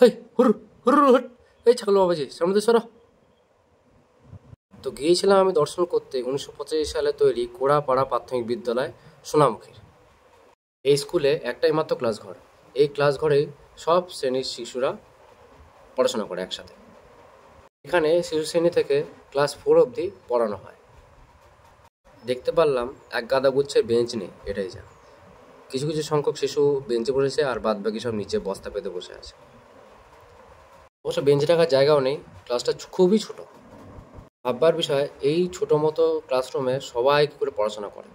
হেই হুর হুর হুট, এই ছাগল বাবাজি সামনে তো সরো। তো গিয়েছিলাম আমি দর্শন করতে 1985 সালে তৈরি কোড়াপাড়া প্রাথমিক বিদ্যালয় সোনামুখীর। এই স্কুলে একটাই মাত্র ক্লাস ঘর। এই ক্লাস ঘরেই সব শ্রেণীর শিশুরা পড়াশোনা করে একসাথে। এখানে শিশু শ্রেণী থেকে ক্লাস 4 অবধি পড়ানো হয়। দেখতে পারলাম এক গাদা গুচ্ছের বেঞ্চ নেই, এটাই যা। কিছু কিছু সংখ্যক শিশু বেঞ্চে বসেছে আর বাদ বাকি সব নিচে বস্তা পেতে বসে আছে। অবশ্য বেঞ্চে রাখার জায়গাও নেই, ক্লাসটা খুবই ছোট। ভাববার বিষয়, এই ছোট মতো ক্লাসরুমে সবাই কি করে পড়াশোনা করে,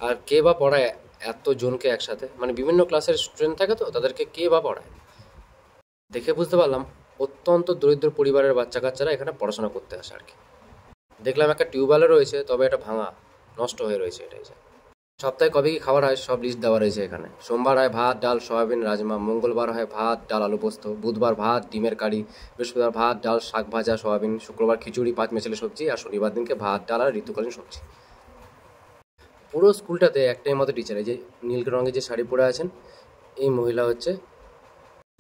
আর কে বা পড়ায় এত জনকে একসাথে। মানে বিভিন্ন ক্লাসের স্টুডেন্ট থাকে, তো তাদেরকে কে বা পড়ায়। দেখে বুঝতে পারলাম অত্যন্ত দরিদ্র পরিবারের বাচ্চা কাচ্চারা এখানে পড়াশোনা করতে আসে আর কি। দেখলাম একটা টিউবওয়েলও রয়েছে, তবে এটা ভাঙা, নষ্ট হয়ে রয়েছে এটাই যা। সপ্তাহে কবে কি খাবার হয় সব লিস্ট দেওয়া রয়েছে এখানে। সোমবার হয় ভাত ডাল সয়াবিন রাজমা, মঙ্গলবার হয় ভাত ডাল আলু পোস্ত, বুধবার ভাত ডিমের কারি, বৃহস্পতিবার ভাত ডাল শাক ভাজা সয়াবিন, শুক্রবার খিচুড়ি 5 মেশালি সবজি, আর শনিবার দিনকে ভাত ডাল আর ঋতুকালীন সবজি। পুরো স্কুলটাতে একটাই মতো টিচার, এই যে নীল রঙের যে শাড়ি পরে আছেন, এই মহিলা হচ্ছে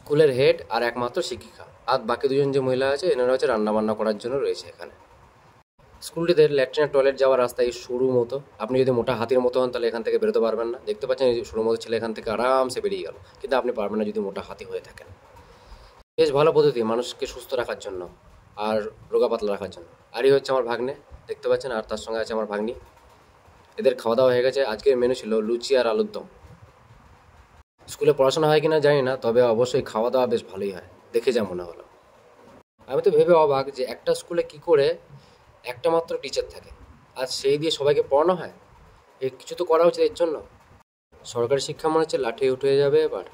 স্কুলের হেড আর একমাত্র শিক্ষিকা। আর বাকি দুজন যে মহিলা আছে এনারা হচ্ছে রান্না বান্না করার জন্য রয়েছে এখানে। স্কুলটিতে ল্যাট্রিন আর টয়লেট যাওয়ার রাস্তায় সরু মতো। আপনি যদি মোটা হাতির মতো হন তাহলে এখান থেকে বেরোতে পারবেন না। দেখতে পাচ্ছেন এই যে সরু মতো ছেলে এখান থেকে আরামসে বেরিয়ে গেল, কিন্তু আপনি পারবেন না যদি মোটা হাতি হয়ে থাকেন। বেশ ভালো পদ্ধতি মানুষকে সুস্থ রাখার জন্য আর রোগা পাতলা রাখার জন্য। আর এই হচ্ছে আমার ভাগ্নে, দেখতে পাচ্ছেন, আর তার সঙ্গে আছে আমার ভাগ্নি। এদের খাওয়া দাওয়া হয়ে গেছে। আজকের মেনু ছিল লুচি আর আলুর দম। স্কুলে পড়াশোনা হয় কিনা জানি না, তবে অবশ্যই খাওয়া দাওয়া বেশ ভালোই হয়, দেখে যা মনে হলো। আমি তো ভেবে অবাক যে একটা স্কুলে কি করে একটা মাত্র টিচার থাকে আর সেই দিয়ে সবাইকে পড়ানো হয়। কিছু তো করা উচিত এর জন্য। সরকারি শিক্ষা মনে হচ্ছে লাঠি উঠে যাবে এবার।